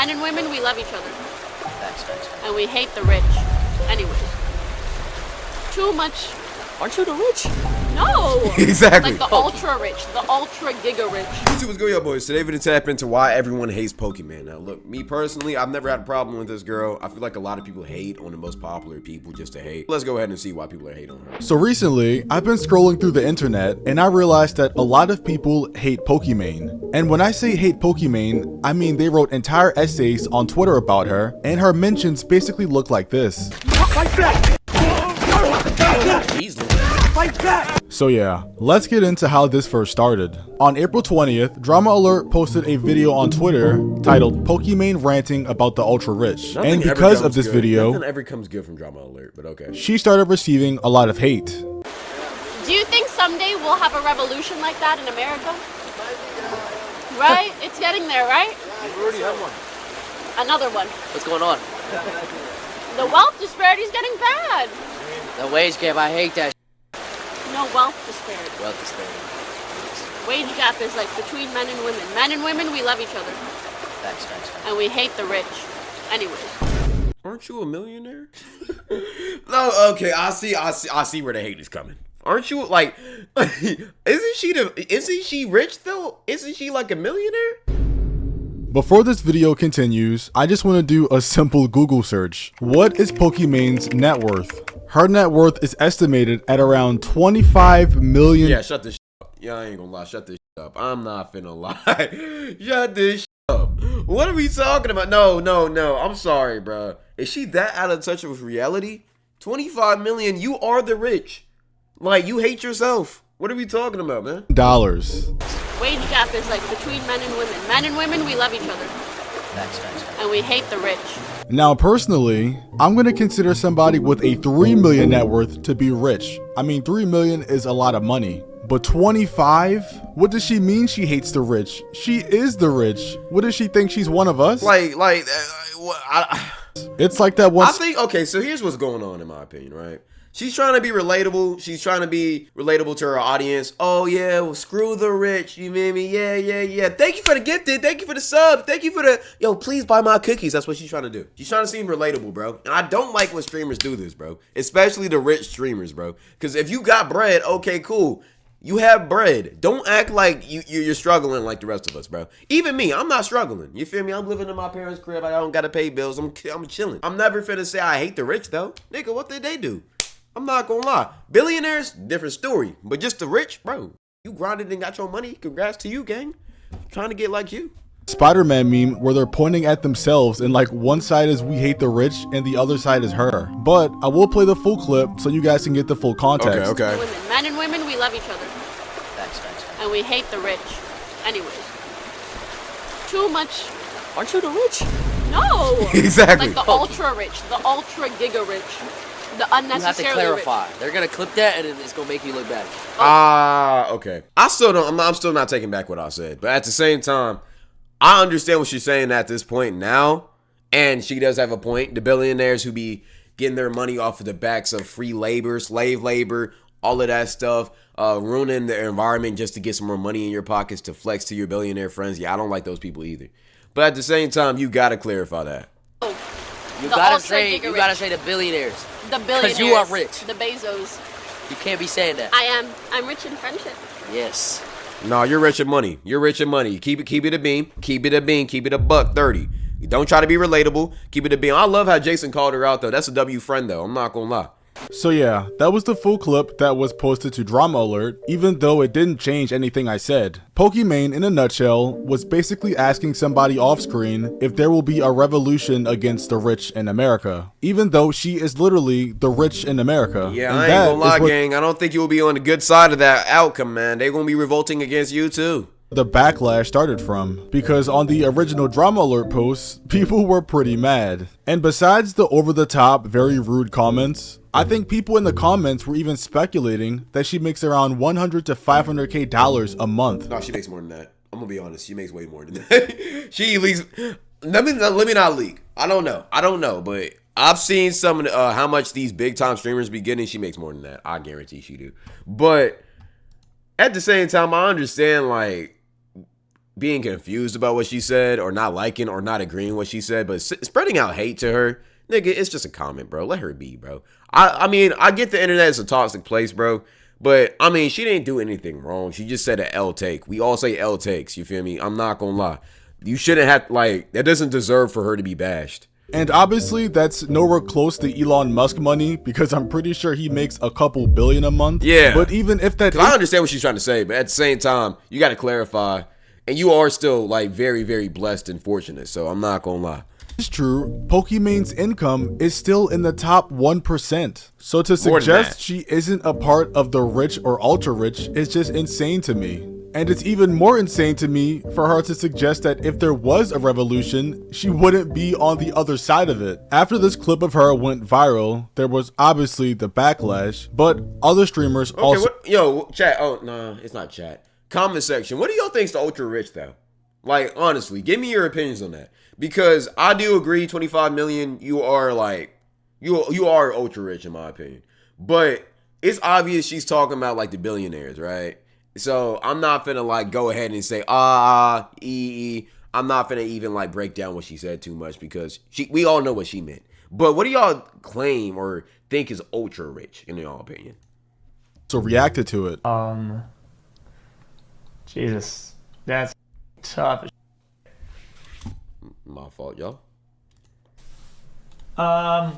Men and women, we love each other. Facts. And we hate the rich. Anyway. Too much. Aren't you the rich? No! Exactly. Like the ultra rich, the ultra giga rich. YouTube, what's going on, boys? Today we're going to tap into why everyone hates Pokimane. Now, look, me personally, I've never had a problem with this girl. I feel like a lot of people hate on the most popular people just to hate. Let's go ahead and see why people are hating on her. So recently, I've been scrolling through the internet and I realized that a lot of people hate Pokimane. And when I say hate Pokimane, I mean they wrote entire essays on Twitter about her, and her mentions basically look like this. Fight back! Fight back! So yeah, let's get into how this first started. On April 20th, Drama Alert posted a video on Twitter titled Pokimane ranting about the ultra rich. And because of this video, nothing ever comes good from Drama Alert, but okay. She started receiving a lot of hate. Do you think someday we'll have a revolution like that in America? Right? It's getting there, right? You already have one. Another one. What's going on? The wealth disparity is getting bad. The wage gap, I hate that. No, wealth disparity. Wealth disparity. Wage gap is like between men and women. Men and women, we love each other. Facts. And we hate the rich. Anyways. Aren't you a millionaire? No, okay, I see where the hate is coming. Aren't you like isn't she rich though? Isn't she like a millionaire? Before this video continues, I just want to do a simple Google search. What is Pokimane's net worth? Her net worth is estimated at around 25 million. Yeah, shut this up. Yeah, I ain't gonna lie. Shut this up. I'm not finna lie. Shut this up. What are we talking about? No. I'm sorry, bro. Is she that out of touch with reality? 25 million. You are the rich. Like, you hate yourself. What are we talking about, man? Dollars. Wage gap is like between men and women. Men and women, we love each other. Facts. And we hate the rich. Now, personally, I'm going to consider somebody with a 3 million net worth to be rich. I mean, 3 million is a lot of money. But 25? What does she mean she hates the rich? She is the rich. What does she think, she's one of us? It's like that one. I think, okay, so here's what's going on in my opinion, right? She's trying to be relatable. She's trying to be relatable to her audience. Oh, yeah, well, screw the rich. You mean me? Yeah. Thank you for the gifted. Thank you for the sub. Thank you for the, yo, please buy my cookies. That's what she's trying to do. She's trying to seem relatable, bro. And I don't like when streamers do this, bro. Especially the rich streamers, bro. Because if you got bread, okay, cool. You have bread. Don't act like you're struggling like the rest of us, bro. Even me, I'm not struggling. You feel me? I'm living in my parents' crib. I don't got to pay bills. I'm chilling. I'm never finna say I hate the rich, though. Nigga, what did they do? I'm not gonna lie. Billionaires, different story. But just the rich, bro. You grinded and got your money. Congrats to you, gang. Trying to get like you. Spider-Man meme where they're pointing at themselves and like one side is we hate the rich and the other side is her. But I will play the full clip so you guys can get the full context. Okay. Women. Men and women, we love each other. Facts. And we hate the rich. Anyways. Too much. Aren't you the rich? No! Exactly. Like the ultra rich, the ultra giga rich. The unnecessarily You have to clarify. rich. They're gonna clip that and it's gonna make you look bad. Okay. I'm still not taking back what I said. But at the same time, I understand what she's saying at this point now. And she does have a point. The billionaires who be getting their money off of the backs of free labor, slave labor, all of that stuff, ruining the environment just to get some more money in your pockets to flex to your billionaire friends. Yeah, I don't like those people either. But at the same time, you gotta clarify that. You gotta say the billionaires. The billionaires. Because you are rich. The Bezos. You can't be saying that. I'm rich in friendship. Yes. No, you're rich in money. You're rich in money. Keep it a beam. Keep it a beam. Keep it a $130. You don't try to be relatable. Keep it a beam. I love how Jason called her out though. That's a W friend though. I'm not gonna lie. So yeah, that was the full clip that was posted to Drama Alert, even though it didn't change anything I said. Pokimane, in a nutshell, was basically asking somebody off screen if there will be a revolution against the rich in America, even though she is literally the rich in America. Yeah, and I ain't gonna lie, gang. I don't think you will be on the good side of that outcome, man. They're gonna be revolting against you too. The backlash started from, because on the original Drama Alert posts, people were pretty mad. And besides the over-the-top, very rude comments, I think people in the comments were even speculating that she makes around $100 to $500K a month. No, she makes more than that. I'm gonna be honest. She makes way more than that. She leaks. Let me not leak. I don't know, but I've seen some of the, how much these big time streamers be getting. She makes more than that. I guarantee she do. But at the same time, I understand like being confused about what she said or not liking or not agreeing with what she said, but spreading out hate to her, nigga, it's just a comment, bro. Let her be, bro. I mean, I get the internet is a toxic place, bro. But, I mean, she didn't do anything wrong. She just said an L take. We all say L takes, you feel me? I'm not gonna lie. You shouldn't have, like, that doesn't deserve for her to be bashed. And obviously, that's nowhere close to Elon Musk money, because I'm pretty sure he makes a couple billion a month. Yeah. But even if that... I understand what she's trying to say, but at the same time, you got to clarify. And you are still, like, very, very blessed and fortunate, so I'm not gonna lie. It's true, Pokimane's income is still in the top 1%. So to suggest she isn't a part of the rich or ultra rich is just insane to me. And it's even more insane to me for her to suggest that if there was a revolution, she wouldn't be on the other side of it. After this clip of her went viral, there was obviously the backlash, but other streamers also... Yo, chat, oh, no, it's not chat. Comment section, what do y'all think's the ultra rich though? Like, honestly, give me your opinions on that. Because I do agree, 25 million, you are like, you are ultra rich in my opinion. But it's obvious she's talking about like the billionaires, right? So I'm not finna like go ahead and say, I'm not finna even like break down what she said too much because we all know what she meant. But what do y'all claim or think is ultra rich in your opinion? So reacted to it. Jesus, that's tough. My fault, y'all. I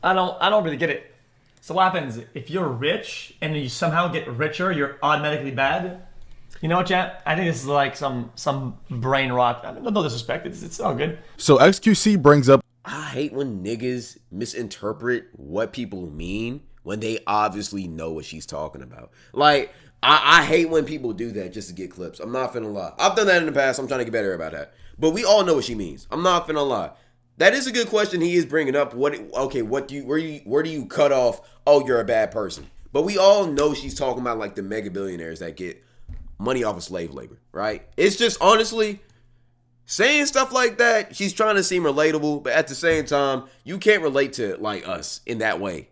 don't really get it. So what happens if you're rich and you somehow get richer, you're automatically bad? You know what, chat? I think this is like some brain rot. No disrespect, it's all good. So XQC brings up, I hate when niggas misinterpret what people mean when they obviously know what she's talking about. Like, I hate when people do that just to get clips. I'm not finna lie. I've done that in the past. I'm trying to get better about that. But we all know what she means. I'm not finna lie. That is a good question he is bringing up. Where do you cut off? Oh, you're a bad person. But we all know she's talking about like the mega billionaires that get money off of slave labor, right? It's just honestly saying stuff like that. She's trying to seem relatable, but at the same time, you can't relate to like us in that way,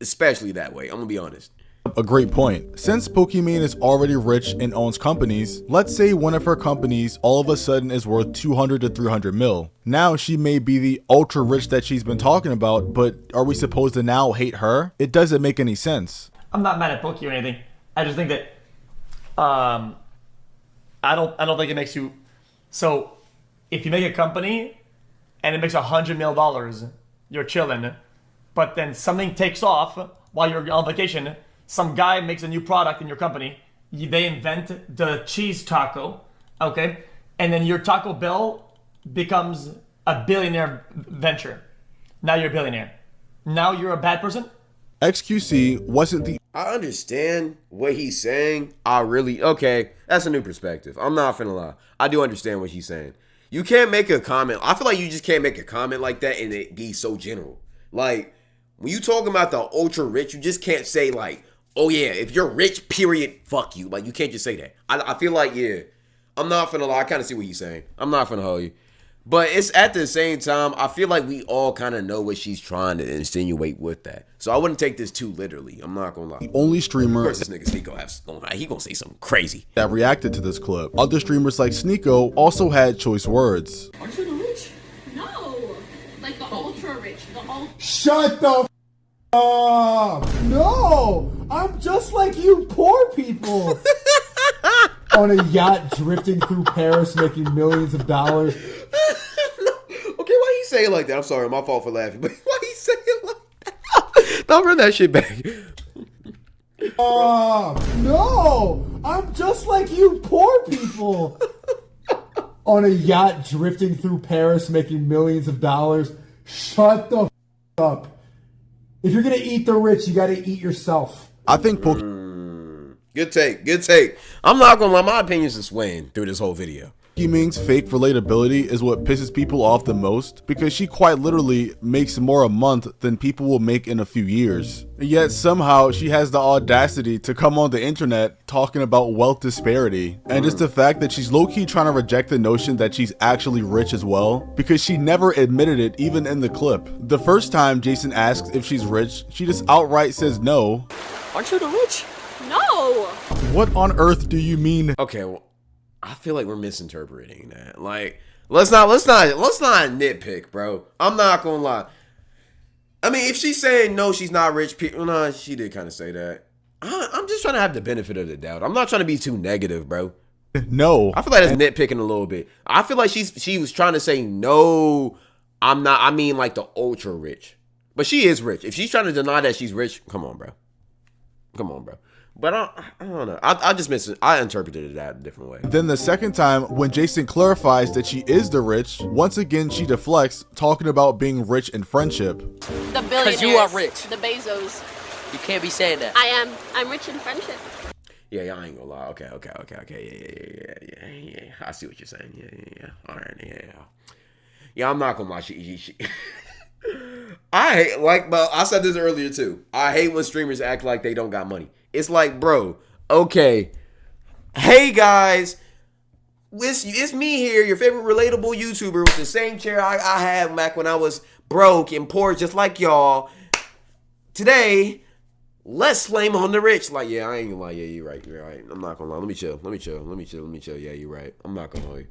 especially that way. I'm gonna be honest. a great point. Since Pokimane is already rich and owns companies, let's say one of her companies all of a sudden is worth 200 to 300 mil. Now she may be the ultra rich that she's been talking about, but are we supposed to now hate her? It doesn't make any sense. I'm not mad at Poki or anything. I just think that I don't think it makes you. So if you make a company and it makes $100 million, you're chilling. But then something takes off while you're on vacation. Some guy makes a new product in your company. They invent the cheese taco, okay? And then your Taco Bell becomes a billionaire venture. Now you're a billionaire. Now you're a bad person? XQC wasn't the... I understand what he's saying. Okay, that's a new perspective. I'm not finna lie. I do understand what he's saying. You can't make a comment. I feel like you just can't make a comment like that and it be so general. Like, when you talking about the ultra rich, you just can't say like, oh yeah, if you're rich, period, fuck you. Like, you can't just say that. I feel like, yeah, I'm not finna lie. I kind of see what he's saying. I'm not finna hold you. But it's at the same time, I feel like we all kind of know what she's trying to insinuate with that. So I wouldn't take this too literally. I'm not gonna lie. The only streamer... Of course this nigga Sneeko he gonna say something crazy. ...that reacted to this clip. Other streamers like Sneeko also had choice words. Aren't you the rich? No. Like the ultra rich. Shut the f*** up! No! I'm just like you poor people! On a yacht drifting through Paris making millions of dollars. Okay, why he say it like that? I'm sorry, my fault for laughing, but why he say it like that? Don't run that shit back. No! I'm just like you poor people! On a yacht drifting through Paris making millions of dollars. Shut the f*** up. If you're gonna eat the rich, you gotta eat yourself. I think Good take. I'm not gonna lie, my opinions are swaying through this whole video. Pokimane's fake relatability is what pisses people off the most, because she quite literally makes more a month than people will make in a few years. Yet somehow she has the audacity to come on the internet talking about wealth disparity. And it's the fact that she's low-key trying to reject the notion that she's actually rich as well, because she never admitted it even in the clip. The first time Jason asks if she's rich, she just outright says no. Aren't you the rich? No. What on earth do you mean? Okay, well, I feel like we're misinterpreting that. Like, let's not nitpick, bro. I'm not gonna lie. I mean, if she's saying no, she's not rich. No, she did kind of say that. I'm just trying to have the benefit of the doubt. I'm not trying to be too negative, bro. No. I feel like that's nitpicking a little bit. I feel like she was trying to say no, I'm not. I mean, like the ultra rich, but she is rich. If she's trying to deny that she's rich, come on, bro. But I don't know. I interpreted it that a different way. Then the second time, when Jason clarifies that she is the rich, once again she deflects, talking about being rich in friendship. The billionaires. you are rich. The Bezos. You can't be saying that. I am. I'm rich in friendship. Yeah, I ain't gonna lie. Okay. Yeah. I see what you're saying. Yeah. All right, yeah. I'm not gonna lie. She I hate, but I said this earlier too. I hate when streamers act like they don't got money. It's like, bro, okay. Hey guys, it's me here, your favorite relatable YouTuber with the same chair I had back when I was broke and poor, just like y'all. Today, let's flame on the rich. Like, yeah, I ain't gonna lie. Yeah, you're right. I'm not gonna lie. Let me chill. Yeah, you're right. I'm not gonna lie.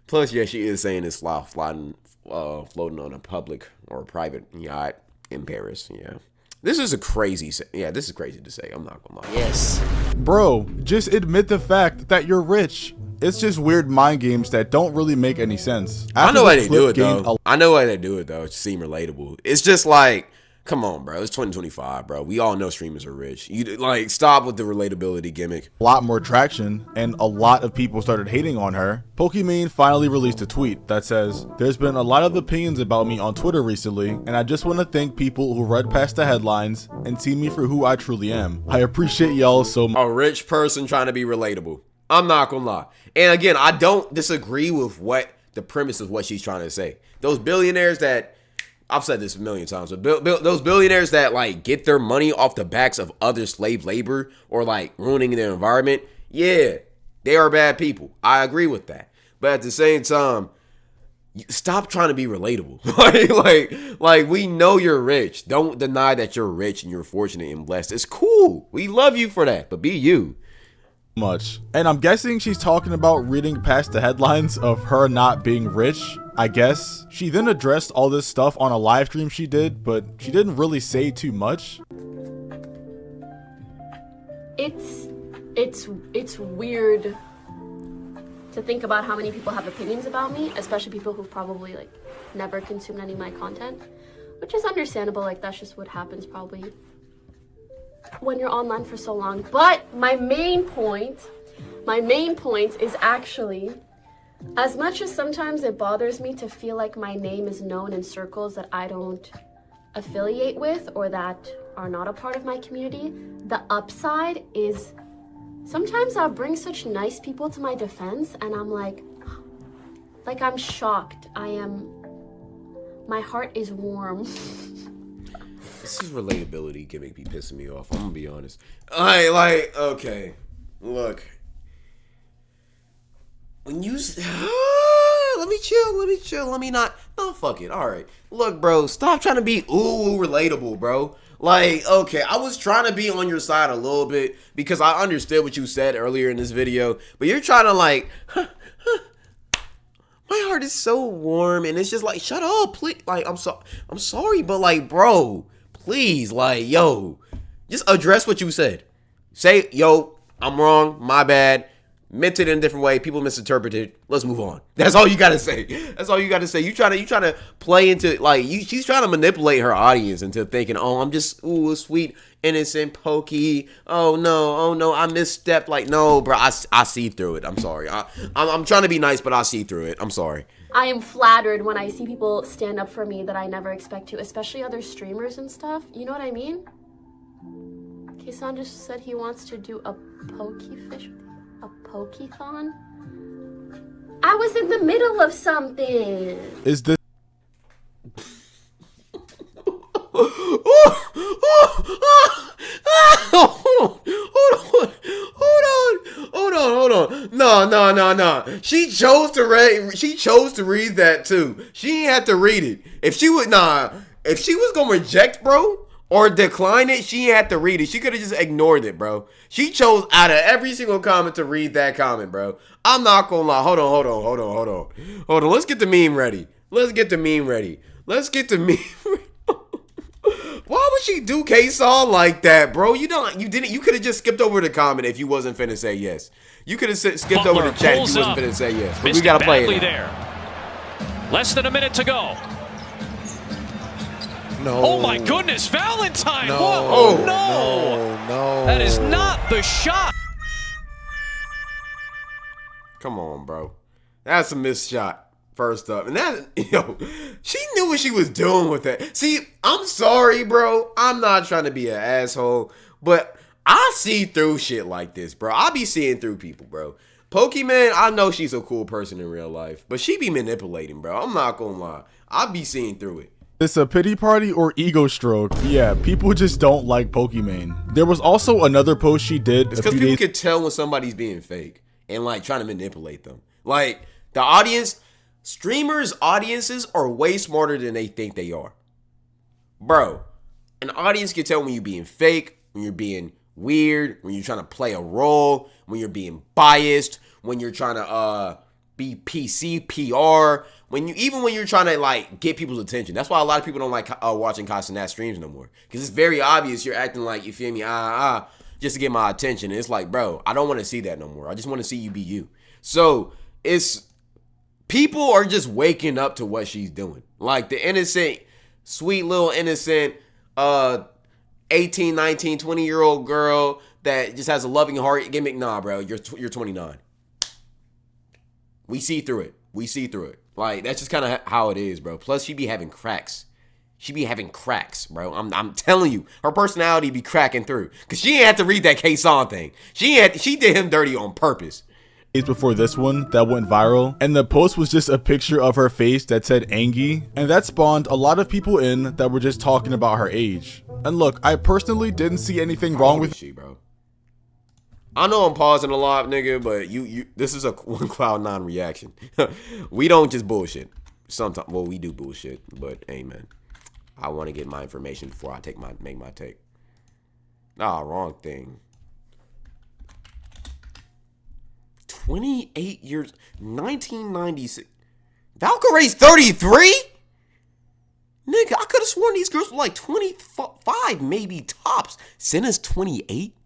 Plus, yeah, she is saying it's floating on a public or a private yacht in Paris. Yeah. This is crazy to say. I'm not gonna lie. Yes. Bro, just admit the fact that you're rich. It's just weird mind games that don't really make any sense. I know why they do it though. It seems relatable. It's just like, come on, bro. It's 2025, bro. We all know streamers are rich. You like stop with the relatability gimmick. A lot more traction, and a lot of people started hating on her. Pokimane finally released a tweet that says, "There's been a lot of opinions about me on Twitter recently, and I just want to thank people who read past the headlines and see me for who I truly am. I appreciate y'all so much." A rich person trying to be relatable. I'm not gonna lie. And again, I don't disagree with what the premise of what she's trying to say. Those billionaires that, I've said this a million times, but those billionaires that like get their money off the backs of other slave labor or like ruining their environment, yeah, they are bad people. I agree with that. But at the same time, stop trying to be relatable. like we know you're rich. Don't deny that you're rich and you're fortunate and blessed. It's cool. We love you for that, but be you. Much. And I'm guessing she's talking about reading past the headlines of her not being rich, I guess. She then addressed all this stuff on a live stream she did, but she didn't really say too much. It's weird to think about how many people have opinions about me, especially people who've probably like never consumed any of my content, which is understandable. Like that's just what happens probably when you're online for so long. But my main point is actually, as much as sometimes it bothers me to feel like my name is known in circles that I don't affiliate with or that are not a part of my community, the upside is sometimes I'll bring such nice people to my defense and I'm like I'm shocked. My heart is warm. This is relatability gimmick be pissing me off. I'm gonna be honest. Okay, look. When you let me chill. Let me not. No, fuck it. All right. Look, bro. Stop trying to be relatable, bro. Like, okay, I was trying to be on your side a little bit because I understood what you said earlier in this video, but you're trying to like. My heart is so warm, and it's just like, shut up, please. Like, I'm sorry, but like, bro. Please, like, yo, just address what you said. Say, yo, I'm wrong, my bad. Meant it in a different way. People misinterpreted. Let's move on. That's all you gotta say. You trying to play into like she's trying to manipulate her audience into thinking, oh, I'm just a sweet, innocent Pokey. Oh no, I misstepped. Like, no, bro, I see through it. I'm sorry. I'm trying to be nice, but I see through it. I'm sorry. I am flattered when I see people stand up for me that I never expect to, especially other streamers and stuff. You know what I mean? Kason just said he wants to do a Pokethon. I was in the middle of something. Is this Hold on. No. She chose to read that too. She didn't have to read it. If she was gonna reject, bro, or decline it, she had to read it. She could have just ignored it, bro. She chose out of every single comment to read that comment, bro. I'm not gonna lie. Hold on. Let's get the meme ready. Why would she do K-Saw like that, bro? You could have just skipped over the comment if you wasn't finna say yes. You could have skipped over the chat if you wasn't finna say yes. But we gotta play it. There. Less than a minute to go. No. Oh my goodness, Valentine! No. What? Oh, no! That is not the shot. Come on, bro. That's a missed shot. First up, and that, she knew what she was doing with that. See, I'm sorry, bro. I'm not trying to be an asshole, but I see through shit like this, bro. I be seeing through people, bro. Pokimane, I know she's a cool person in real life, but she be manipulating, bro. I'm not gonna lie. I be seeing through it. It's a pity party or ego stroke. Yeah, people just don't like Pokimane. There was also another post she did. It's because people could tell when somebody's being fake and like trying to manipulate them. Like the audience. Streamers' audiences are way smarter than they think they are. Bro, an audience can tell when you're being fake, when you're being weird, when you're trying to play a role, when you're being biased, when you're trying to be PC, PR, when you're trying to like get people's attention. That's why a lot of people don't like watching Castanat streams no more. Because it's very obvious you're acting like, you feel me, just to get my attention. And it's like, bro, I don't want to see that no more. I just want to see you be you. So it's... people are just waking up to what she's doing. Like the innocent, sweet little innocent 18, 19, 20-year-old girl that just has a loving heart gimmick. Nah, bro, you're 29. We see through it. Like, that's just kind of how it is, bro. Plus, she be having cracks. Bro. I'm telling you, her personality be cracking through. Because she ain't had to read that K-Song thing. She did him dirty on purpose. Before this one that went viral, and the post was just a picture of her face that said Angie, and that spawned a lot of people in that were just talking about her age. And look, I personally didn't see anything wrong with she, bro. I know I'm pausing a lot, nigga, but this is a one Cloud9 reaction. We don't just bullshit. Sometimes, well, we do bullshit, but hey, man, I want to get my information before I make my take. Nah, wrong thing. 28 years, 1996. Valkyrie's 33? Nigga, I could have sworn these girls were like 25, maybe tops. Senna's 28?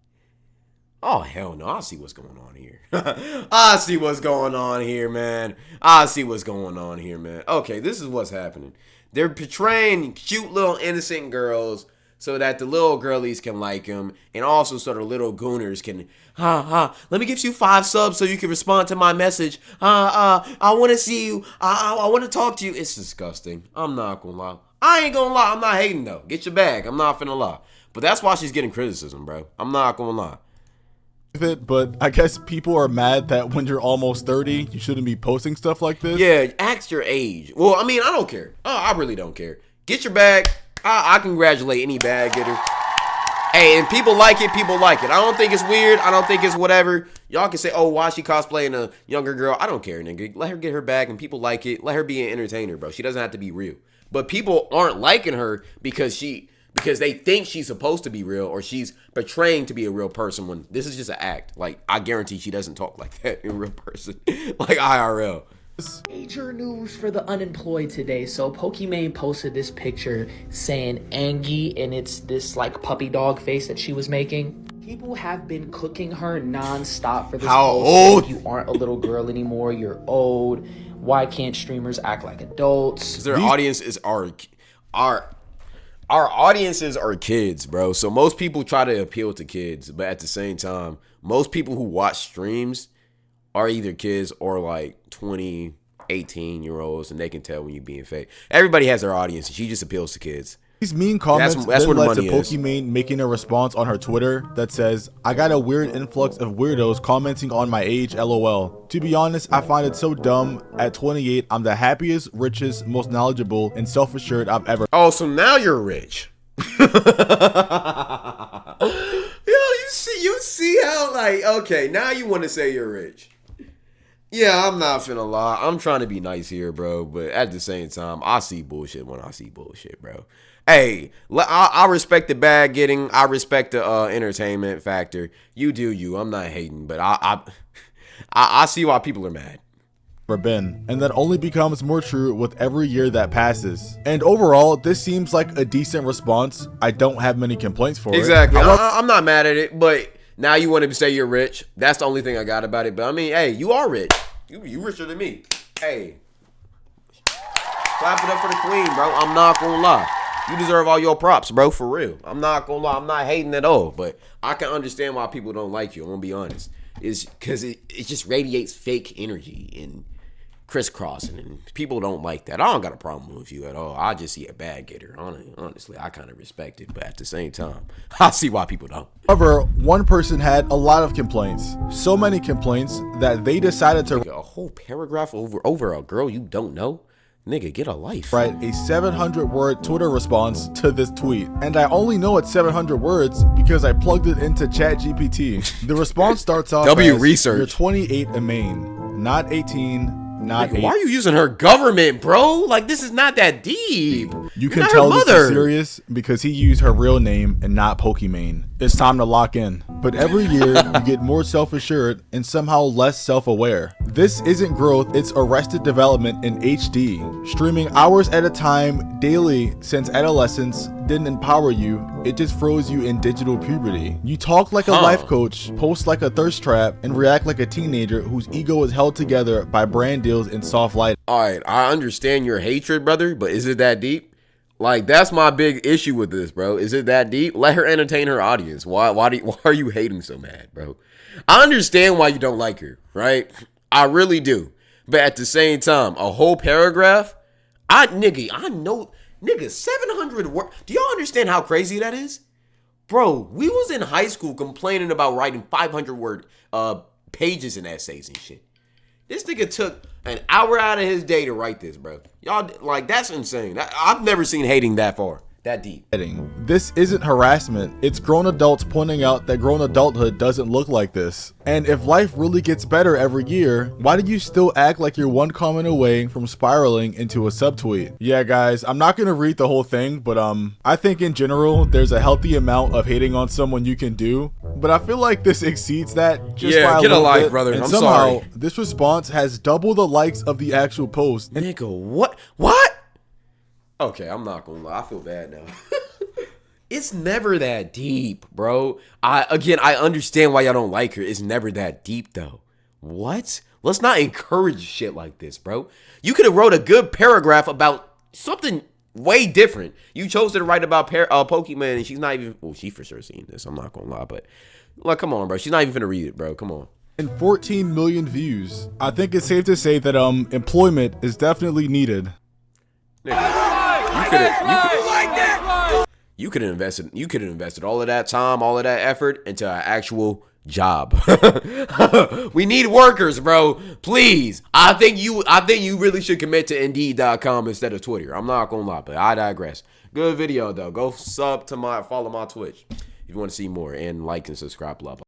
Oh, hell no. I see what's going on here. I see what's going on here, man. Okay, this is what's happening. They're portraying cute little innocent girls so that the little girlies can like them, and also so the little gooners can, let me give you 5 subs so you can respond to my message. I want to see you. I want to talk to you. It's disgusting. I'm not gonna lie. I ain't gonna lie. I'm not hating though. Get your bag. I'm not finna lie. But that's why she's getting criticism, bro. I'm not gonna lie. it, but I guess people are mad that when you're almost 30, you shouldn't be posting stuff like this. Yeah, ask your age. Well, I mean, I don't care. I really don't care. Get your bag. I congratulate any bag getter. Hey, and people like it. I don't think it's weird. I don't think it's whatever. Y'all can say, oh, why is she cosplaying a younger girl? I don't care, nigga. Let her get her bag and people like it. Let her be an entertainer, bro. She doesn't have to be real. But people aren't liking her because they think she's supposed to be real, or she's portraying to be a real person when this is just an act. Like, I guarantee she doesn't talk like that in real person. Like IRL. Major news for the unemployed today. So Pokimane posted this picture saying Angie, and it's this like puppy dog face that she was making. People have been cooking her non-stop for this How post. old? Like, you aren't a little girl anymore, you're old. Why can't streamers act like adults? Their audience is our audiences are kids, bro. So most people try to appeal to kids, but at the same time, most people who watch streams are either kids or like 20, 18-year-olds, and they can tell when you're being fake. Everybody has their audience, and she just appeals to kids. These mean comments that's where the led to money is. Pokimane making a response on her Twitter that says, I got a weird influx of weirdos commenting on my age, lol. To be honest, I find it so dumb. At 28, I'm the happiest, richest, most knowledgeable, and self-assured I've ever. Oh, so now you're rich. Yo, you see how, like, okay, now you want to say you're rich. Yeah, I'm not finna lie. I'm trying to be nice here, bro. But at the same time, I see bullshit when I see bullshit, bro. Hey, I respect the bag getting. I respect the entertainment factor. You do you. I'm not hating, but I see why people are mad. Been, and that only becomes more true with every year that passes. And overall, this seems like a decent response. I don't have many complaints for Exactly. it. I'm not mad at it, but now you want to say you're rich. That's the only thing I got about it. But I mean, hey, you are rich. You richer than me. Hey, clap it up for the queen, bro. I'm not gonna lie. You deserve all your props, bro, for real. I'm not gonna lie. I'm not hating at all, but I can understand why people don't like you. I'm gonna be honest. It's because it just radiates fake energy and crisscrossing, and people don't like that. I don't got a problem with you at all. I just see a bad getter. Honestly, I kind of respect it, but at the same time, I see why people don't. However, one person had a lot of complaints. So many complaints that they decided to A whole paragraph over a girl you don't know? Nigga, get a life. write a 700-word Twitter response to this tweet. And I only know it's 700 words because I plugged it into ChatGPT. The response starts off W as, research. "You're 28 and Maine, not 18, not Nigga, 8. why are you using her government, bro? Like, this is not that deep. You You're can not tell her this mother. is serious because he used her real name and not Pokimane. It's time to lock in. But every year, you get more self-assured and somehow less self-aware. This isn't growth, it's arrested development in HD. Streaming hours at a time, daily, since adolescence didn't empower you, it just froze you in digital puberty. You talk like a life coach, post like a thirst trap, and react like a teenager whose ego is held together by brand deals and soft light." All right, I understand your hatred, brother, but is it that deep? Like, that's my big issue with this, bro. Is it that deep? Let her entertain her audience. Why are you hating so mad, bro? I understand why you don't like her, right? I really do. But at the same time, a whole paragraph, I know, 700 words. Do y'all understand how crazy that is? Bro, we was in high school complaining about writing 500-word pages and essays and shit. This nigga took an hour out of his day to write this, bro. Y'all, like, that's insane. I've never seen hating that far, that deep. This isn't harassment, it's grown adults pointing out that grown adulthood doesn't look like this. And if life really gets better every year, why do you still act like you're one comment away from spiraling into a subtweet? Yeah guys, I'm not gonna read the whole thing, but I think in general, there's a healthy amount of hating on someone you can do, but I feel like this exceeds that just by get a little life, bit. brother. And I'm somehow, sorry. this response has double the likes of the actual post. And Nigga, what? Okay, I'm not gonna lie. I feel bad now. It's never that deep, bro. I understand why y'all don't like her. It's never that deep, though. What? Let's not encourage shit like this, bro. You could have wrote a good paragraph about something way different. You chose to write about Pokimane, and she's not even. Well, she for sure seen this. I'm not gonna lie, but like, come on, bro. She's not even gonna read it, bro. Come on. and 14 million views. I think it's safe to say that employment is definitely needed. You could have invested all of that time, all of that effort into an actual job. We need workers, bro. Please. I think you really should commit to Indeed.com instead of Twitter. I'm not gonna lie, but I digress. Good video though. Go follow my Twitch if you want to see more, and like and subscribe. Love.